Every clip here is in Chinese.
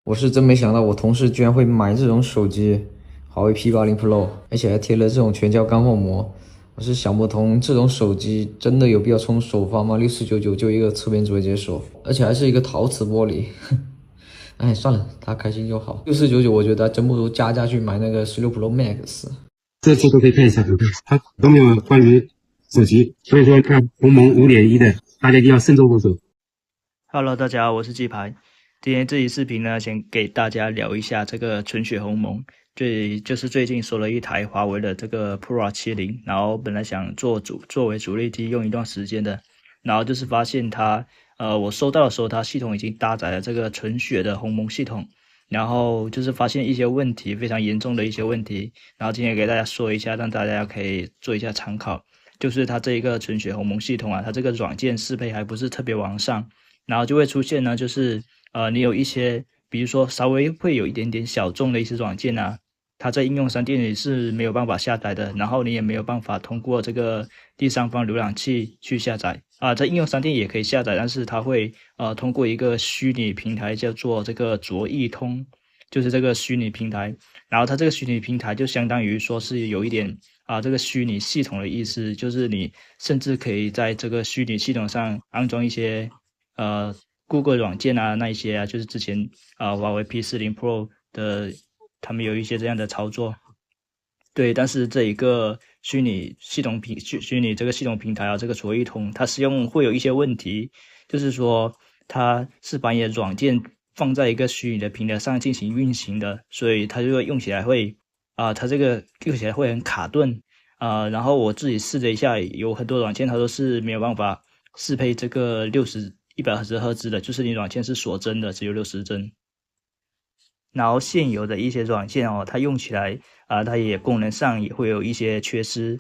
我是真没想到，我同事居然会买这种手机，华为 P80 Pro，而且还贴了这种全胶钢化膜。我是想不通，这种手机真的有必要从首发吗？6499就一个侧边折叠手，而且还是一个陶瓷玻璃。哎，算了，他开心就好。6499，我觉得真不如加价去买那个16 Pro Max。这次都可以看一下，它都没有关于手机，所以说看鸿蒙5.1的，大家一定要慎重入手。Hello，大家好，我是鸡排。今天这期视频呢，先给大家聊一下这个纯血鸿蒙。最近收了一台华为的这个 Pro 70，然后本来想作为主力机用一段时间的，然后就是发现它，我收到的时候，它系统已经搭载了这个纯血的鸿蒙系统，然后就是发现一些问题，非常严重的一些问题，然后今天给大家说一下，让大家可以做一下参考。就是它这一个纯血鸿蒙系统啊，它这个软件适配还不是特别完善。然后就会出现呢，就是你有一些，比如说稍微会有一点点小众的一些软件啊，它在应用商店里是没有办法下载的，然后你也没有办法通过这个第三方浏览器去下载啊，在应用商店也可以下载，但是它会通过一个虚拟平台叫做这个卓易通，就是这个虚拟平台，然后它这个虚拟平台就相当于说是有一点这个虚拟系统的意思，就是你甚至可以在这个虚拟系统上安装一些Google 软件啊，那一些啊，就是之前华为 P40 Pro 的，他们有一些这样的操作。对，但是这一个虚拟这个系统平台啊，这个卓一通，它使用会有一些问题，就是说它是把你的软件放在一个虚拟的平台上进行运行的，所以它就会用起来会它这个用起来会很卡顿然后我自己试了一下，有很多软件它都是没有办法适配这个120赫兹的，就是你软件是锁帧的，只有60帧。然后现有的一些软件哦，它用起来它也功能上也会有一些缺失，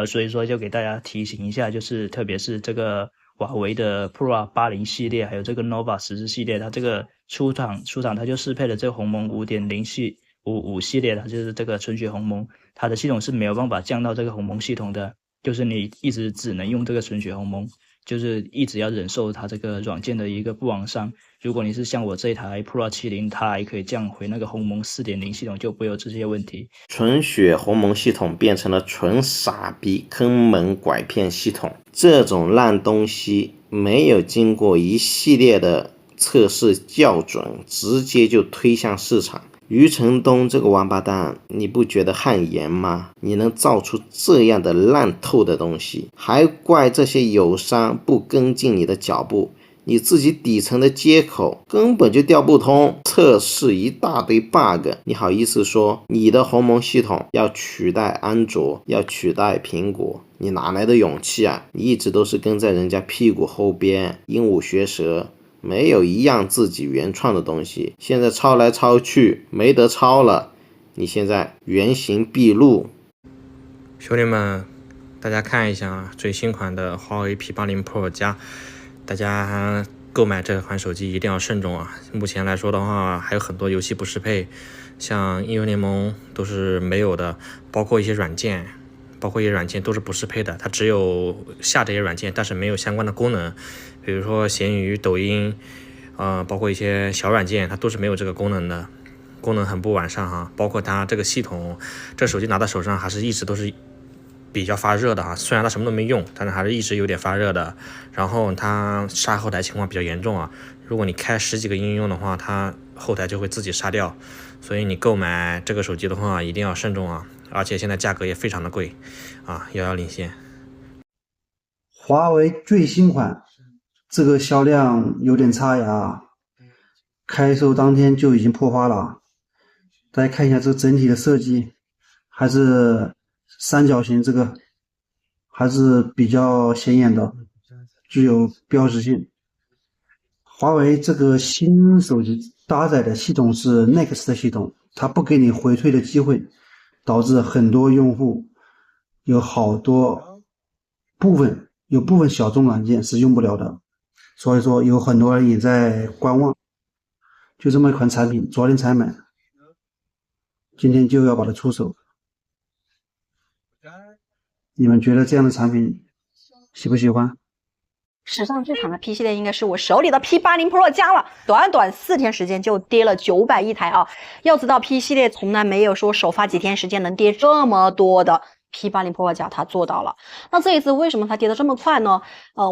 所以说就给大家提醒一下，就是特别是这个华为的 Pro 80系列，还有这个 Nova 14系列，它这个出厂它就适配了这个鸿蒙5.05系列的，就是这个纯血鸿蒙，它的系统是没有办法降到这个鸿蒙系统的，就是你一直只能用这个纯血鸿蒙，就是一直要忍受它这个软件的一个不完善。如果你是像我这一台 Pro 70，它还可以降回那个鸿蒙4.0系统，就不会有这些问题。纯血鸿蒙系统变成了纯傻逼坑蒙拐骗系统，这种烂东西没有经过一系列的测试校准，直接就推向市场。余承东这个王八蛋，你不觉得汗颜吗？你能造出这样的烂透的东西，还怪这些友商不跟进你的脚步，你自己底层的接口根本就调不通，测试一大堆 bug， 你好意思说你的鸿蒙系统要取代安卓，要取代苹果？你哪来的勇气啊？你一直都是跟在人家屁股后边，鹦鹉学舌，没有一样自己原创的东西，现在抄来抄去没得抄了，你现在原形毕露。兄弟们，大家看一下最新款的华为 P80 Pro 加，大家购买这款手机一定要慎重啊！目前来说的话，还有很多游戏不适配，像英雄联盟都是没有的，包括一些软件都是不适配的，它只有下这些软件，但是没有相关的功能，比如说闲鱼、抖音，包括一些小软件，它都是没有这个功能的，功能很不完善哈。包括它这个系统，这手机拿到手上还是一直都是比较发热的哈，虽然它什么都没用，但是还是一直有点发热的。然后它杀后台情况比较严重啊，如果你开10几个应用的话，它后台就会自己杀掉。所以你购买这个手机的话，一定要慎重啊！而且现在价格也非常的贵啊，遥遥领先。华为最新款这个销量有点差呀，开售当天就已经破发了。大家看一下这整体的设计，还是三角形，这个还是比较显眼的，具有标志性。华为这个新手机搭载的系统是 Next 的系统，它不给你回退的机会，导致很多用户有部分小众软件是用不了的，所以说有很多人也在观望。就这么一款产品，昨天才买，今天就要把它出手。你们觉得这样的产品喜不喜欢？史上最惨的 P 系列应该是我手里的 P80 Pro 加了，短4天时间就跌了900一台啊！要知道 P 系列从来没有说首发几天时间能跌这么多的。P80 Pro 加它做到了，那这一次为什么它跌得这么快呢？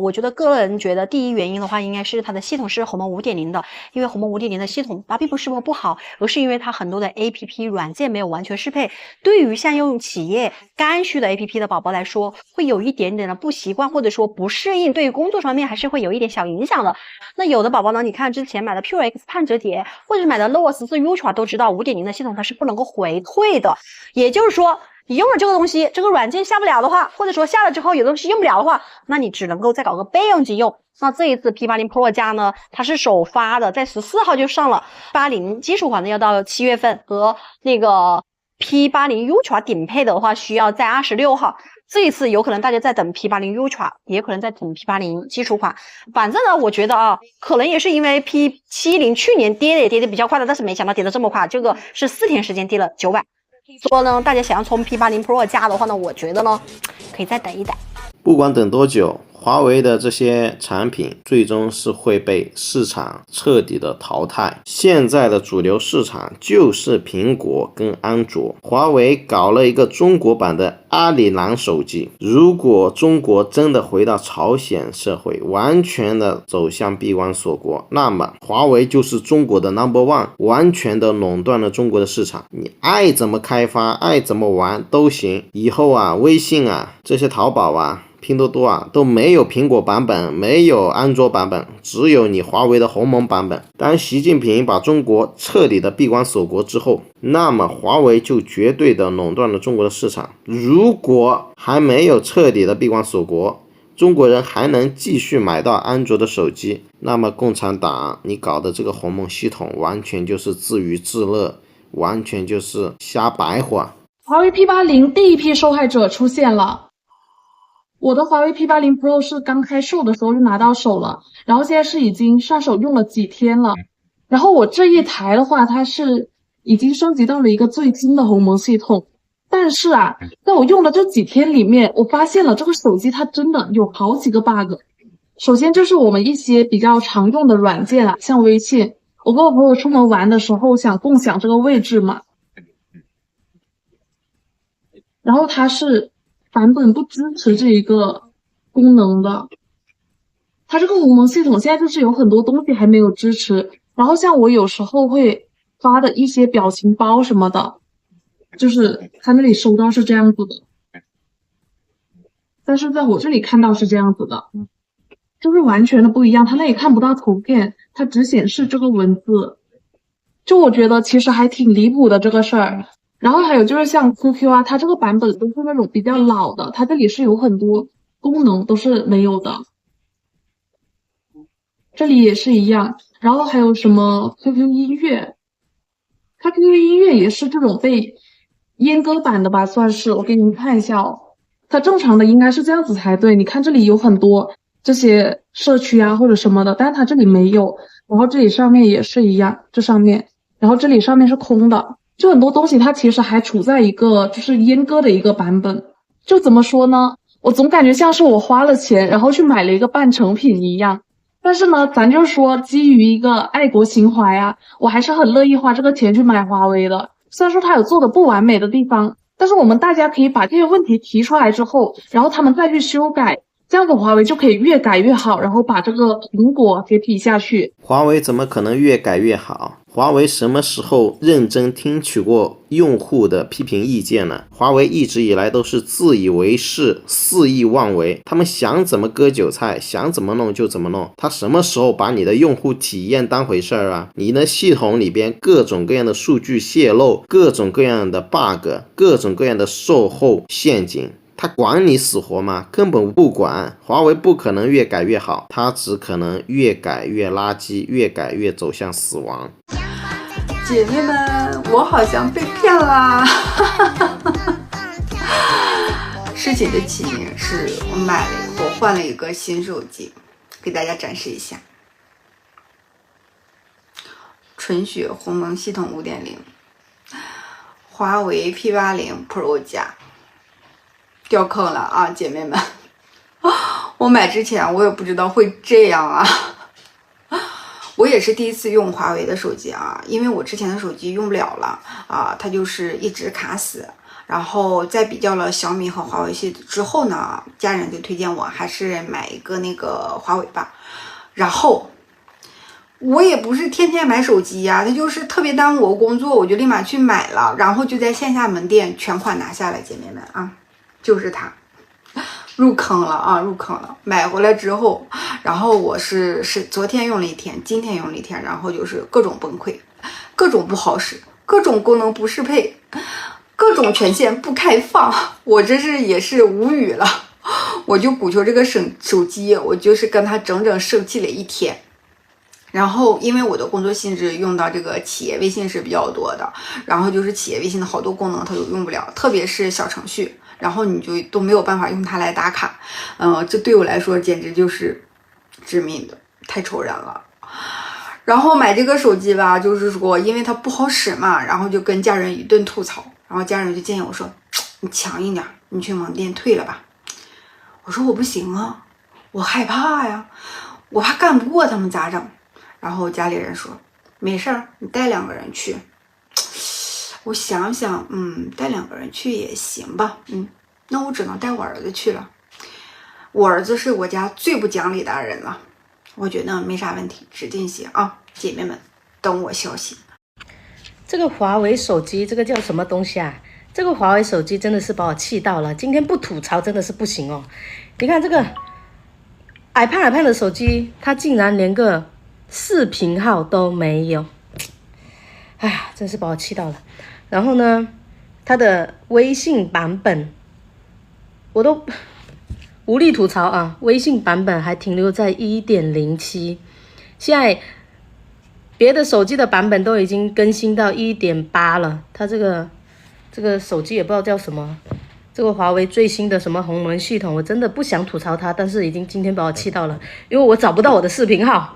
我觉得个人觉得第一原因的话，应该是它的系统是鸿蒙 5.0 的，因为鸿蒙 5.0 的系统它并不是说不好，而是因为它很多的 APP 软件没有完全适配，对于像用企业刚需的 APP 的宝宝来说，会有一点点的不习惯或者说不适应，对于工作方面还是会有一点小影响的。那有的宝宝呢，你看之前买的 PureX 盼折叠或者买的 Lower 14 Ultra 都知道 5.0 的系统它是不能够回退的，也就是说你用了这个东西，这个软件下不了的话，或者说下了之后有东西用不了的话，那你只能够再搞个备用机用。那这一次 P80 Pro 加呢，它是首发的，在14号就上了，80基础款的要到7月份，和那个 P80 Ultra 顶配的话需要在26号。这一次有可能大家在等 P80 Ultra， 也可能在等 P80 基础款。反正呢，我觉得啊，可能也是因为 P70 去年跌得比较快的，但是没想到跌得这么快，这个是4天时间跌了900。所以呢，大家想要冲 P80 Pro 加的话呢，我觉得呢，可以再等一等。不管等多久，华为的这些产品最终是会被市场彻底的淘汰。现在的主流市场就是苹果跟安卓，华为搞了一个中国版的阿里郎手机。如果中国真的回到朝鲜社会，完全的走向闭关锁国，那么华为就是中国的 No.1， 完全的垄断了中国的市场。你爱怎么开发，爱怎么玩都行。以后啊，微信啊，这些淘宝啊，拼多多啊都没有苹果版本，没有安卓版本，只有你华为的鸿蒙版本。当习近平把中国彻底的闭关锁国之后，那么华为就绝对的垄断了中国的市场。如果还没有彻底的闭关锁国，中国人还能继续买到安卓的手机，那么共产党你搞的这个鸿蒙系统完全就是自娱自乐，完全就是瞎白话。华为 P80 第一批受害者出现了。我的华为 P80 Pro 是刚开售的时候就拿到手了，然后现在是已经上手用了几天了。然后我这一台的话，它是已经升级到了一个最新的鸿蒙系统。但是啊，在我用的这几天里面，我发现了这个手机它真的有好几个 bug。首先就是我们一些比较常用的软件啊，像微信，我跟我朋友出门玩的时候想共享这个位置嘛，然后它是版本不支持这一个功能的，它这个鸿蒙系统现在就是有很多东西还没有支持。然后像我有时候会发的一些表情包什么的，就是它那里收到是这样子的，但是在我这里看到是这样子的，就是完全的不一样。它那里看不到图片，它只显示这个文字，就我觉得其实还挺离谱的这个事儿。然后还有就是像 QQ 啊，它这个版本都是那种比较老的，它这里是有很多功能都是没有的，这里也是一样。然后还有什么 QQ 音乐，它 QQ 音乐也是这种被阉割版的吧，算是。我给你们看一下哦，它正常的应该是这样子才对。你看这里有很多这些社区啊或者什么的，但是它这里没有。然后这里上面也是一样，这上面，然后这里上面是空的。就很多东西它其实还处在一个就是阉割的一个版本。就怎么说呢，我总感觉像是我花了钱然后去买了一个半成品一样。但是呢，咱就说基于一个爱国情怀啊，我还是很乐意花这个钱去买华为的。虽然说它有做的不完美的地方，但是我们大家可以把这些问题提出来之后，然后他们再去修改，这样子华为就可以越改越好，然后把这个苹果给比下去。华为怎么可能越改越好？华为什么时候认真听取过用户的批评意见呢？华为一直以来都是自以为是，肆意妄为，他们想怎么割韭菜，想怎么弄就怎么弄。他什么时候把你的用户体验当回事儿啊？你的系统里边各种各样的数据泄露，各种各样的 bug， 各种各样的售后陷阱，他管你死活吗？根本不管。华为不可能越改越好，他只可能越改越垃圾，越改越走向死亡。姐妹们，我好像被骗啦！事情的起因是我换了一个新手机，给大家展示一下。纯血鸿蒙系统 5.0， 华为 P80 Pro 加。掉坑了啊，姐妹们！我买之前我也不知道会这样啊。我也是第一次用华为的手机啊，因为我之前的手机用不了了啊，它就是一直卡死。然后在比较了小米和华为系之后呢，家人就推荐我还是买一个那个华为吧。然后我也不是天天买手机呀，它就是特别耽误我工作，我就立马去买了，然后就在线下门店全款拿下来，姐妹们啊，就是它。入坑了啊，入坑了！买回来之后，然后我是昨天用了一天，今天用了一天，然后就是各种崩溃，各种不好使，各种功能不适配，各种权限不开放，我真是也是无语了。我就鼓求这个手机，我就是跟他整整生气了一天。然后因为我的工作性质用到这个企业微信是比较多的，然后就是企业微信的好多功能它都用不了，特别是小程序。然后你就都没有办法用它来打卡，这对我来说简直就是致命的，太愁人了。然后买这个手机吧，就是说因为它不好使嘛，然后就跟家人一顿吐槽，然后家人就建议我说，你强硬点，你去门店退了吧。我说我不行啊，我害怕呀，我怕干不过他们咋整？然后家里人说没事儿，你带2个人去。我想想，带2个人去也行吧，那我只能带我儿子去了。我儿子是我家最不讲理的人了，我觉得没啥问题，指定行啊，姐妹们，等我消息。这个华为手机，这个叫什么东西啊？这个华为手机真的是把我气到了，今天不吐槽真的是不行哦。你看这个矮胖的手机，它竟然连个视频号都没有，哎呀，真是把我气到了。然后呢，它的微信版本我都无力吐槽啊，微信版本还停留在 1.07， 现在别的手机的版本都已经更新到 1.8 了，它这个手机也不知道叫什么，这个华为最新的什么鸿蒙系统，我真的不想吐槽它，但是已经今天把我气到了，因为我找不到我的视频号，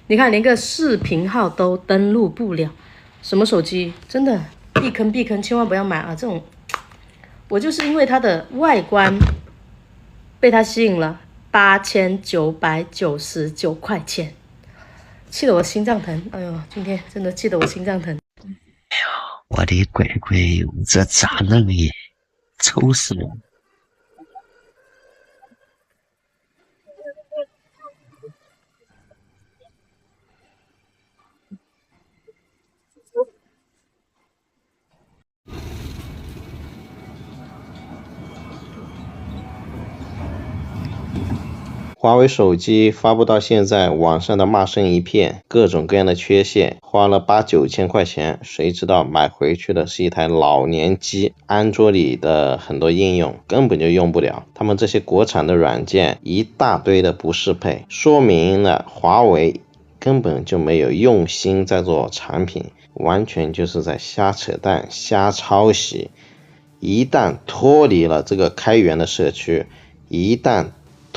你看连个视频号都登录不了，什么手机真的避坑，千万不要买啊！这种我就是因为它的外观被它吸引了，8999块钱，气得我心脏疼。哎呦，今天真的气得我心脏疼。我的乖乖，这咋弄耶？丑死了！华为手机发布到现在，网上的骂声一片，各种各样的缺陷，花了8、9千块钱，谁知道买回去的是一台老年机，安卓里的很多应用根本就用不了，他们这些国产的软件一大堆的不适配，说明了华为根本就没有用心在做产品，完全就是在瞎扯淡、瞎抄袭。一旦脱离了这个开源的社区，一旦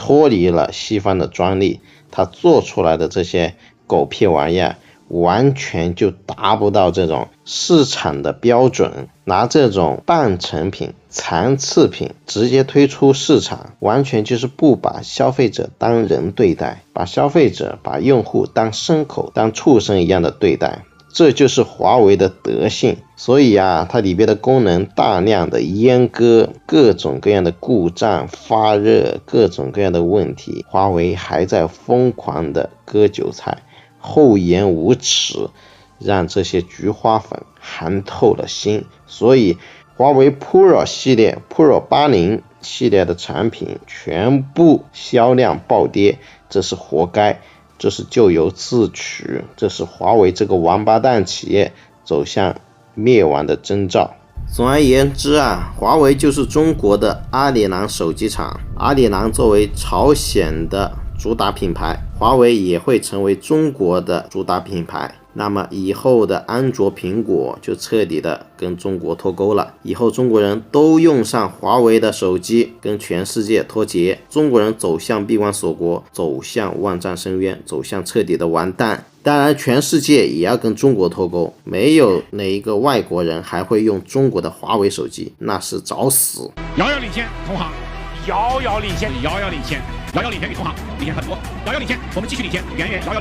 脱离了西方的专利，它做出来的这些狗屁玩意儿完全就达不到这种市场的标准，拿这种半成品、残次品直接推出市场，完全就是不把消费者当人对待，把消费者、把用户当牲口、当畜生一样的对待，这就是华为的德性。所以啊，它里边的功能大量的阉割，各种各样的故障、发热，各种各样的问题，华为还在疯狂的割韭菜，厚颜无耻，让这些菊花粉寒透了心。所以华为 Pro 系列 Pro 80系列的产品全部销量暴跌，这是活该，这是咎由自取，这是华为这个王八蛋企业走向灭亡的征兆。总而言之啊，华为就是中国的阿里郎手机厂，阿里郎作为朝鲜的主打品牌，华为也会成为中国的主打品牌。那么以后的安卓、苹果就彻底的跟中国脱钩了，以后中国人都用上华为的手机，跟全世界脱节，中国人走向闭关锁国，走向万丈深渊，走向彻底的完蛋。当然全世界也要跟中国脱钩，没有哪一个外国人还会用中国的华为手机，那是找死。遥遥领先，同行，遥遥领先，遥遥领先。遥遥领先与同行，领先很多，遥遥领先，我们继续领先，远远遥遥领先。